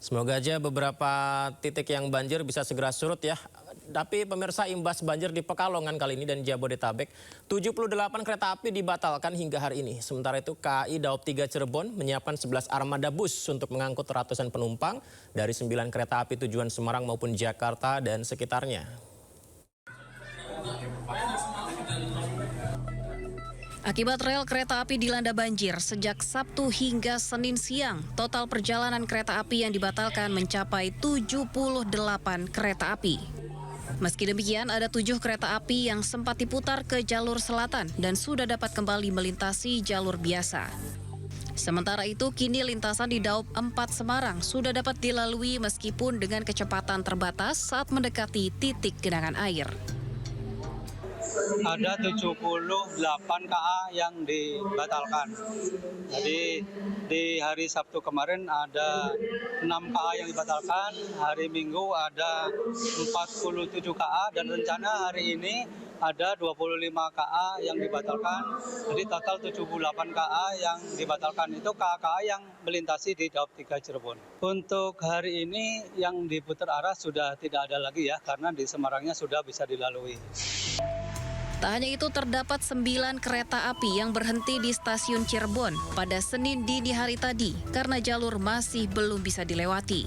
Semoga aja beberapa titik yang banjir bisa segera surut ya. Tapi pemirsa, imbas banjir di Pekalongan kali ini dan Jabodetabek, 78 kereta api dibatalkan hingga hari ini. Sementara itu KAI Daob 3 Cirebon menyiapkan 11 armada bus untuk mengangkut ratusan penumpang dari 9 kereta api tujuan Semarang maupun Jakarta dan sekitarnya. Akibat rel kereta api dilanda banjir sejak Sabtu hingga Senin siang, total perjalanan kereta api yang dibatalkan mencapai 78 kereta api. Meski demikian, ada 7 kereta api yang sempat diputar ke jalur selatan dan sudah dapat kembali melintasi jalur biasa. Sementara itu, kini lintasan di Daob 4 Semarang sudah dapat dilalui meskipun dengan kecepatan terbatas saat mendekati titik genangan air. Ada 78 KA yang dibatalkan. Jadi di hari Sabtu kemarin ada 6 KA yang dibatalkan, hari Minggu ada 47 KA dan rencana hari ini ada 25 KA yang dibatalkan. Jadi total 78 KA yang dibatalkan, itu KA-KA yang melintasi di Daob 3 Cirebon. Untuk hari ini yang diputar arah sudah tidak ada lagi ya, karena di Semarangnya sudah bisa dilalui. Tak hanya itu, terdapat 9 kereta api yang berhenti di stasiun Cirebon pada Senin dini hari tadi karena jalur masih belum bisa dilewati.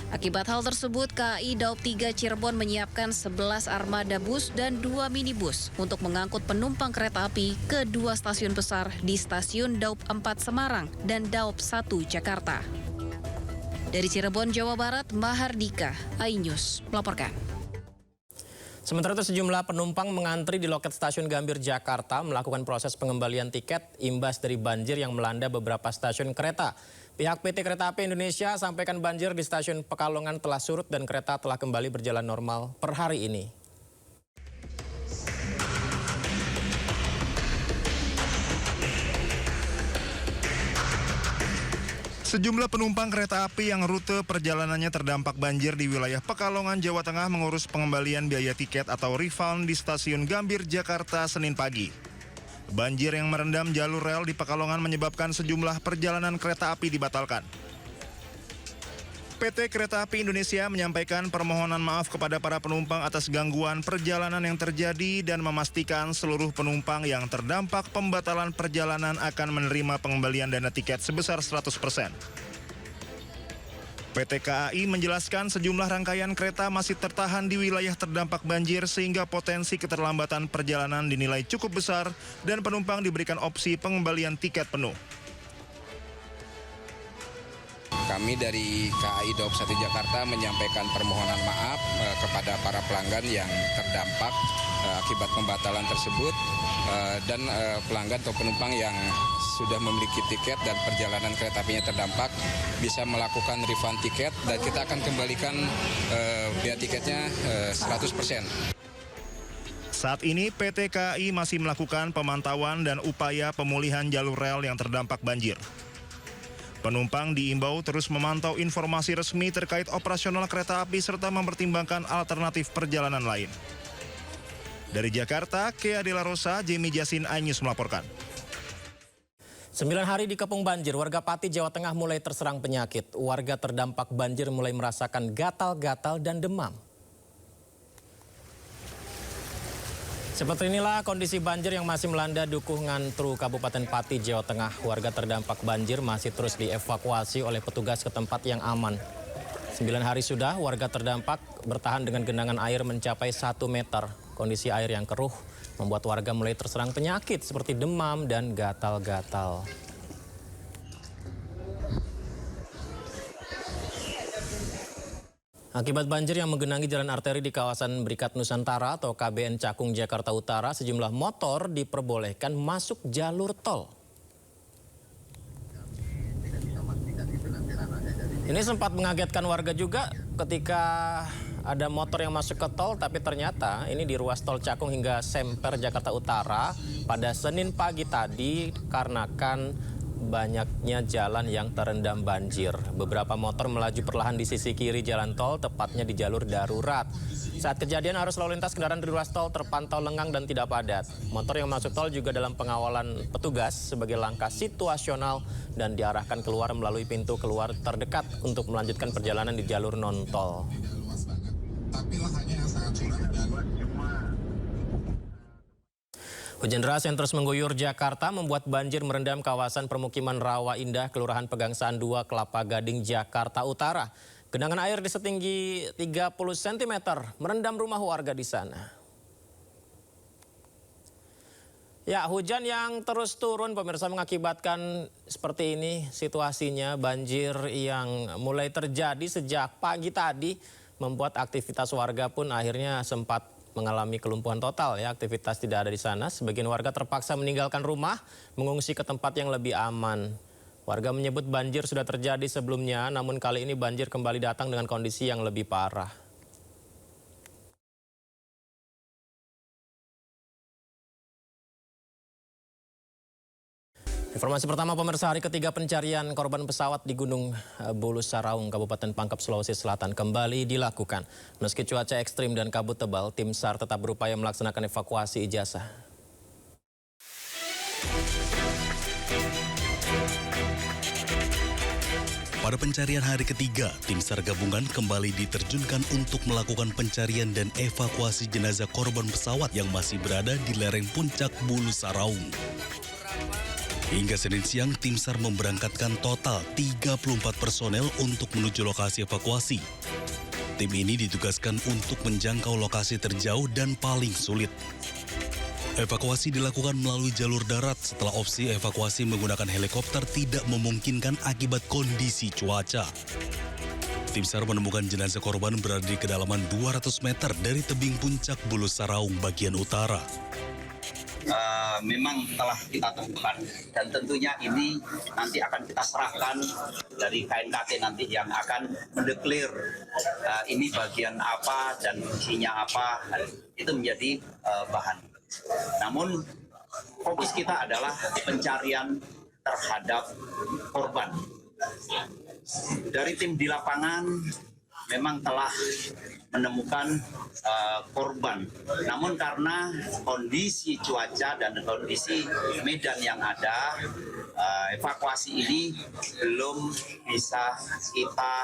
Akibat hal tersebut, KAI Daob 3 Cirebon menyiapkan 11 armada bus dan 2 minibus untuk mengangkut penumpang kereta api ke 2 stasiun besar di stasiun Daob 4 Semarang dan Daob 1 Jakarta. Dari Cirebon, Jawa Barat, Mahardika, iNews melaporkan. Sementara itu sejumlah penumpang mengantri di loket stasiun Gambir Jakarta melakukan proses pengembalian tiket imbas dari banjir yang melanda beberapa stasiun kereta. Pihak PT Kereta Api Indonesia sampaikan banjir di stasiun Pekalongan telah surut dan kereta telah kembali berjalan normal per hari ini. Sejumlah penumpang kereta api yang rute perjalanannya terdampak banjir di wilayah Pekalongan, Jawa Tengah mengurus pengembalian biaya tiket atau refund di stasiun Gambir, Jakarta, Senin pagi. Banjir yang merendam jalur rel di Pekalongan menyebabkan sejumlah perjalanan kereta api dibatalkan. PT Kereta Api Indonesia menyampaikan permohonan maaf kepada para penumpang atas gangguan perjalanan yang terjadi dan memastikan seluruh penumpang yang terdampak pembatalan perjalanan akan menerima pengembalian dana tiket sebesar 100%. PT KAI menjelaskan sejumlah rangkaian kereta masih tertahan di wilayah terdampak banjir sehingga potensi keterlambatan perjalanan dinilai cukup besar dan penumpang diberikan opsi pengembalian tiket penuh. Kami dari KAI Daob 1 Jakarta menyampaikan permohonan maaf kepada para pelanggan yang terdampak akibat pembatalan tersebut dan pelanggan atau penumpang yang sudah memiliki tiket dan perjalanan kereta apinya terdampak bisa melakukan refund tiket dan kita akan kembalikan biaya tiketnya 100%. Saat ini PT KAI masih melakukan pemantauan dan upaya pemulihan jalur rel yang terdampak banjir. Penumpang diimbau terus memantau informasi resmi terkait operasional kereta api serta mempertimbangkan alternatif perjalanan lain. Dari Jakarta, Kea Dela Rosa, Jemi Jasin, iNews melaporkan. 9 hari dikepung banjir, warga Pati, Jawa Tengah mulai terserang penyakit. Warga terdampak banjir mulai merasakan gatal-gatal dan demam. Seperti inilah kondisi banjir yang masih melanda Dukuh Ngantru, Kabupaten Pati, Jawa Tengah. Warga terdampak banjir masih terus dievakuasi oleh petugas ke tempat yang aman. 9 hari sudah warga terdampak bertahan dengan genangan air mencapai 1 meter. Kondisi air yang keruh membuat warga mulai terserang penyakit seperti demam dan gatal-gatal. Akibat banjir yang menggenangi jalan arteri di kawasan Berikat Nusantara atau KBN Cakung, Jakarta Utara, sejumlah motor diperbolehkan masuk jalur tol. Ini sempat mengagetkan warga juga ketika ada motor yang masuk ke tol, tapi ternyata ini di ruas tol Cakung hingga Semper, Jakarta Utara pada Senin pagi tadi karenakan banyaknya jalan yang terendam banjir. Beberapa motor melaju perlahan di sisi kiri jalan tol, tepatnya di jalur darurat. Saat kejadian arus lalu lintas kendaraan di ruas tol terpantau lengang dan tidak padat. Motor yang masuk tol juga dalam pengawalan petugas sebagai langkah situasional dan diarahkan keluar melalui pintu keluar terdekat untuk melanjutkan perjalanan di jalur non-tol. Hujan deras yang terus mengguyur Jakarta membuat banjir merendam kawasan permukiman Rawa Indah, Kelurahan Pegangsaan 2, Kelapa Gading, Jakarta Utara. Genangan air di setinggi 30 cm merendam rumah warga di sana. Ya, hujan yang terus turun pemirsa mengakibatkan seperti ini situasinya. Banjir yang mulai terjadi sejak pagi tadi membuat aktivitas warga pun akhirnya sempat mengalami kelumpuhan total ya. Aktivitas tidak ada di sana. Sebagian warga terpaksa meninggalkan rumah, mengungsi ke tempat yang lebih aman. Warga menyebut banjir sudah terjadi sebelumnya, namun kali ini banjir kembali datang dengan kondisi yang lebih parah. Informasi pertama pemirsa, hari ketiga pencarian korban pesawat di Gunung Bulu Saraung, Kabupaten Pangkep, Sulawesi Selatan kembali dilakukan. Meski cuaca ekstrim dan kabut tebal, tim SAR tetap berupaya melaksanakan evakuasi ijazah. Pada pencarian hari ketiga, tim SAR gabungan kembali diterjunkan untuk melakukan pencarian dan evakuasi jenazah korban pesawat yang masih berada di lereng puncak Bulu Saraung. Hingga Senin siang, tim SAR memberangkatkan total 34 personel untuk menuju lokasi evakuasi. Tim ini ditugaskan untuk menjangkau lokasi terjauh dan paling sulit. Evakuasi dilakukan melalui jalur darat setelah opsi evakuasi menggunakan helikopter tidak memungkinkan akibat kondisi cuaca. Tim SAR menemukan jenazah korban berada di kedalaman 200 meter dari tebing puncak Bulu Saraung bagian utara. Memang telah kita temukan dan tentunya ini nanti akan kita serahkan dari KNKT nanti yang akan mendeklir ini bagian apa dan fungsinya apa, itu menjadi bahan. Namun fokus kita adalah pencarian terhadap korban. Dari tim di lapangan memang telah menemukan korban. Namun karena kondisi cuaca dan kondisi medan yang ada, evakuasi ini belum bisa kita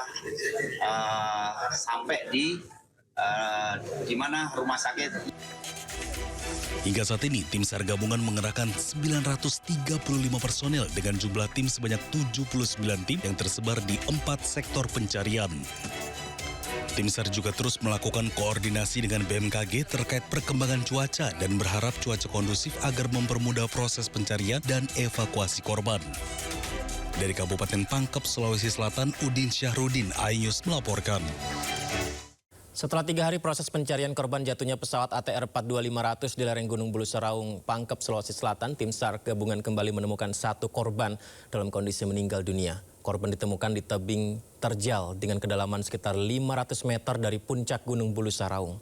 sampai di mana rumah sakit. Hingga saat ini, tim SAR gabungan mengerahkan 935 personel dengan jumlah tim sebanyak 79 tim yang tersebar di 4 sektor pencarian. Tim SAR juga terus melakukan koordinasi dengan BMKG terkait perkembangan cuaca dan berharap cuaca kondusif agar mempermudah proses pencarian dan evakuasi korban. Dari Kabupaten Pangkep, Sulawesi Selatan, Udin Syahrudin, iNews melaporkan. Setelah 3 hari proses pencarian korban jatuhnya pesawat ATR 42500 di lereng Gunung Bulu Saraung, Pangkep, Sulawesi Selatan, tim SAR gabungan kembali menemukan 1 korban dalam kondisi meninggal dunia. Korban ditemukan di tebing terjal dengan kedalaman sekitar 500 meter dari puncak Gunung Bulu Saraung.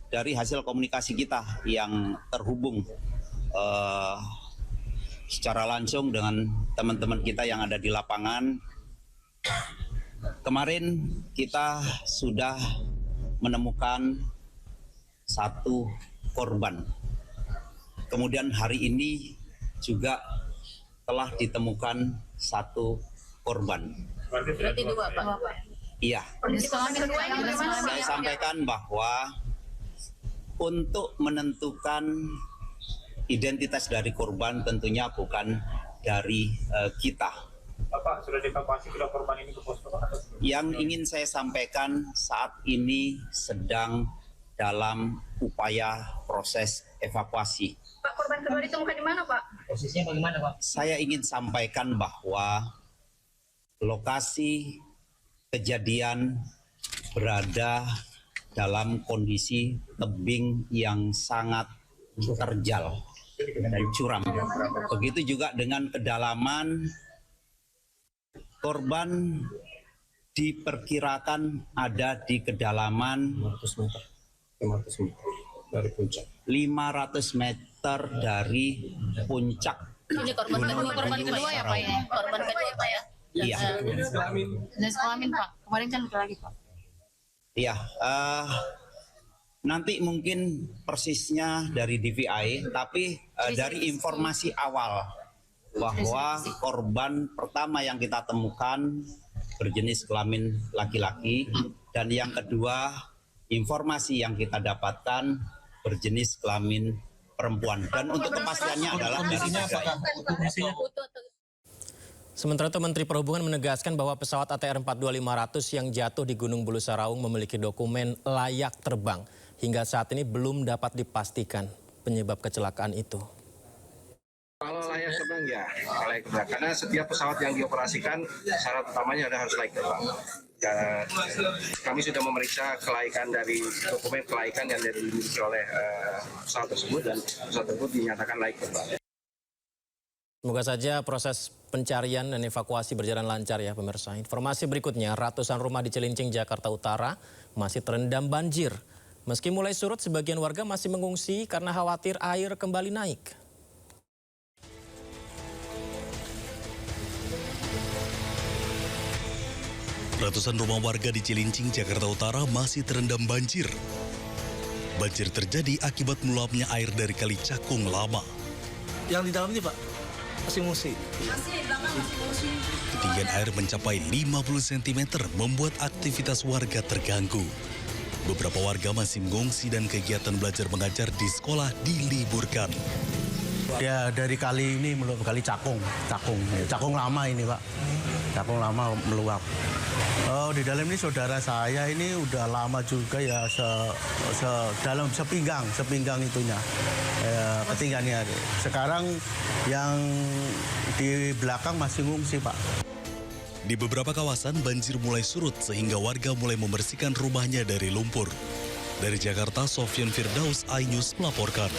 Dari hasil komunikasi kita yang terhubung secara langsung dengan teman-teman kita yang ada di lapangan, kemarin kita sudah menemukan 1 korban. Kemudian hari ini juga telah ditemukan 1 korban. Berarti 2, Pak? Iya. Saya sampaikan bahwa untuk menentukan identitas dari korban tentunya bukan dari kita. Bapak, sudah dievakuasi kedua korban ini ke posko? Yang ingin saya sampaikan saat ini sedang dalam upaya proses evakuasi. Pak, korban kedua ditemukan di mana, Pak? Posisinya bagaimana, Pak? Saya ingin sampaikan bahwa lokasi kejadian berada dalam kondisi tebing yang sangat terjal dan curam. Begitu juga dengan kedalaman, korban diperkirakan ada di kedalaman 500 meter dari puncak Ini korban kedua ya Pak ya? Korban kedua Pak ya? Iya. Jenis kelamin Pak. Kemarin kan lagi Pak. Iya, nanti mungkin persisnya dari DVI, tapi dari informasi awal bahwa korban pertama yang kita temukan berjenis kelamin laki-laki, dan yang kedua informasi yang kita dapatkan berjenis kelamin perempuan. Dan untuk kepastiannya adalah dari DVI. Sementara itu Menteri Perhubungan menegaskan bahwa pesawat ATR 42500 yang jatuh di Gunung Bulu Saraung memiliki dokumen layak terbang. Hingga saat ini belum dapat dipastikan penyebab kecelakaan itu. Kalau layak terbang ya, layak terbang. Karena setiap pesawat yang dioperasikan syarat utamanya adalah harus layak terbang. Dan kami sudah memeriksa kelaikan dari dokumen kelaikan yang dimiliki oleh pesawat tersebut, dan pesawat tersebut dinyatakan layak terbang. Semoga saja proses pencarian dan evakuasi berjalan lancar ya pemirsa. Informasi berikutnya, ratusan rumah di Cilincing, Jakarta Utara masih terendam banjir. Meski mulai surut, sebagian warga masih mengungsi karena khawatir air kembali naik. Ratusan rumah warga di Cilincing, Jakarta Utara masih terendam banjir. Banjir terjadi akibat meluapnya air dari Kali Cakung Lama. Yang di dalam ini Pak, masih mengungsi. Ketinggian air mencapai 50 cm membuat aktivitas warga terganggu. Beberapa warga masih mengungsi dan kegiatan belajar mengajar di sekolah diliburkan. Ya dari kali ini meluap, Kali Cakung Lama ini Pak. Cakung Lama meluap. Oh, di dalam ini saudara saya ini udah lama juga ya, dalam sepinggang itunya ketinggiannya. Sekarang yang di belakang masih ngungsi Pak. Di beberapa kawasan banjir mulai surut sehingga warga mulai membersihkan rumahnya dari lumpur. Dari Jakarta, Sofyan Firdaus, iNews melaporkan.